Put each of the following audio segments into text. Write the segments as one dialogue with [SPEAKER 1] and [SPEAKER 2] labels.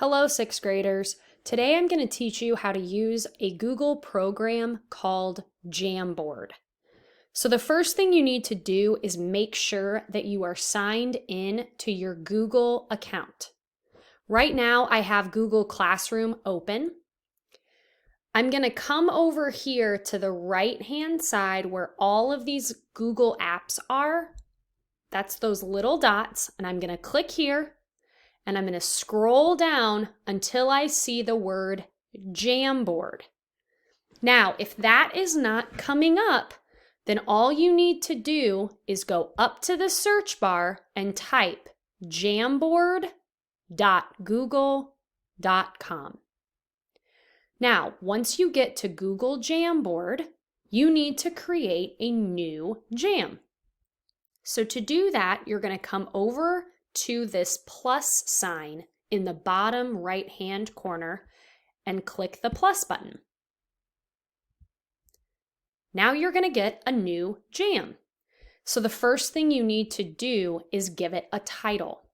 [SPEAKER 1] Hello, sixth graders. Today I'm going to teach you how to use a Google program called Jamboard. So the first thing you need to do is make sure that you are signed in to your Google account. Right now I have Google Classroom open. I'm going to come over here to the right-hand side where all of these Google apps are. That's those little dots, and I'm going to click here. And I'm going to scroll down until I see the word Jamboard. Now, if that is not coming up, then all you need to do is go up to the search bar and type jamboard.google.com. Now, once you get to Google Jamboard, you need to create a new jam. So to do that, you're going to come over to this plus sign in the bottom right-hand corner and click the plus button. Now you're going to get a new jam. So the first thing you need to do is give it a title.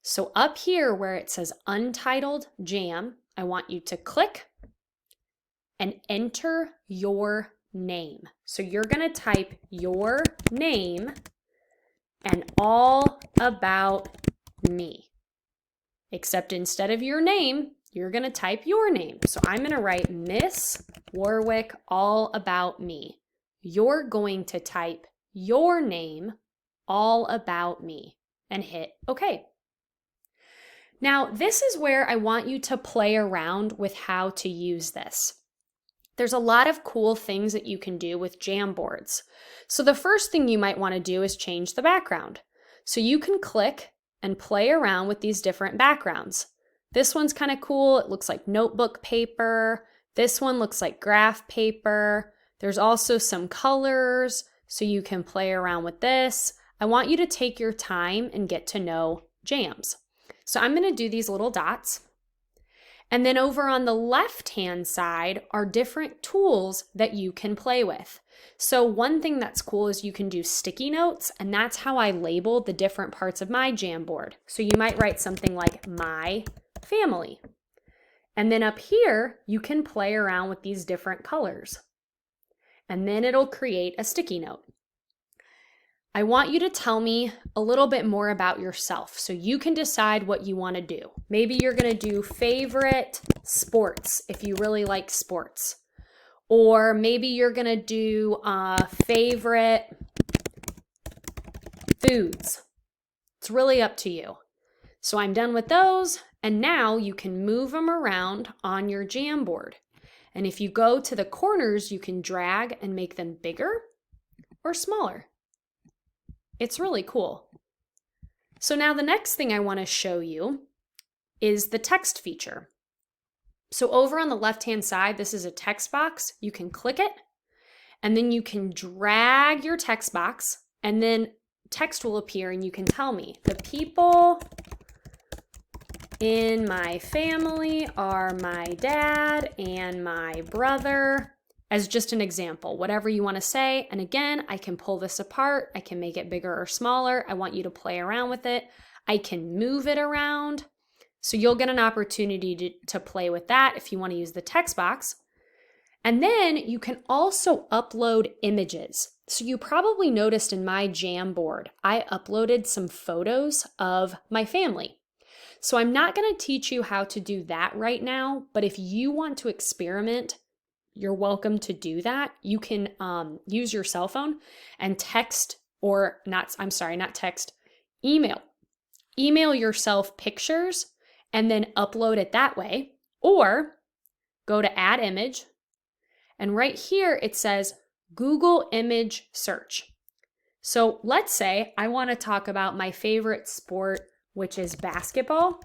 [SPEAKER 1] So up here where it says Untitled Jam, I want you to click and enter your name. So you're going to type your name and all about me. Except instead of your name, you're going to type your name. So I'm going to write Miss Warwick all about me. You're going to type your name all about me and hit OK. Now this is where I want you to play around with how to use this. There's a lot of cool things that you can do with Jamboards. So the first thing you might want to do is change the background. So you can click and play around with these different backgrounds. This one's kind of cool. It looks like notebook paper. This one looks like graph paper. There's also some colors, so you can play around with this. I want you to take your time and get to know jams. So I'm going to do these little dots. And then over on the left-hand side are different tools that you can play with. So one thing that's cool is you can do sticky notes, and that's how I label the different parts of my Jamboard. So you might write something like my family. And then up here, you can play around with these different colors. And then it'll create a sticky note. I want you to tell me a little bit more about yourself so you can decide what you want to do. Maybe you're going to do favorite sports if you really like sports. Or maybe you're going to do favorite foods. It's really up to you. So I'm done with those, and now you can move them around on your Jamboard. And if you go to the corners, you can drag and make them bigger or smaller. It's really cool. So now the next thing I want to show you is the text feature. So over on the left-hand side, this is a text box. You can click it, and then you can drag your text box, and then text will appear, and you can tell me, the people in my family are my dad and my brother, as just an example, whatever you want to say. And again, I can pull this apart. I can make it bigger or smaller. I want you to play around with it. I can move it around. So you'll get an opportunity to play with that if you want to use the text box. And then you can also upload images. So you probably noticed in my Jamboard, I uploaded some photos of my family. So I'm not going to teach you how to do that right now, but if you want to experiment, you're welcome to do that. You can use your cell phone and text, or not text, email. Email yourself pictures and then upload it that way. Or go to Add Image, and right here it says Google Image Search. So let's say I want to talk about my favorite sport, which is basketball.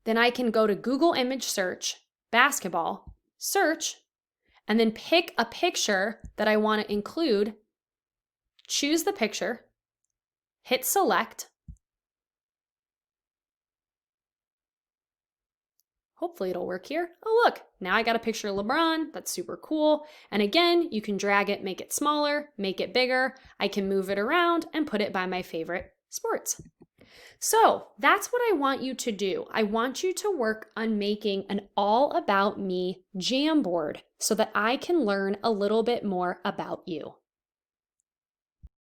[SPEAKER 1] Then I can go to Google Image Search, basketball, search, and then pick a picture that I want to include, choose the picture, hit select. Hopefully it'll work here. Oh look, now I got a picture of LeBron. That's super cool. And again, you can drag it, make it smaller, make it bigger. I can move it around and put it by my favorite sports. So that's what I want you to do. I want you to work on making an all about me Jamboard so that I can learn a little bit more about you.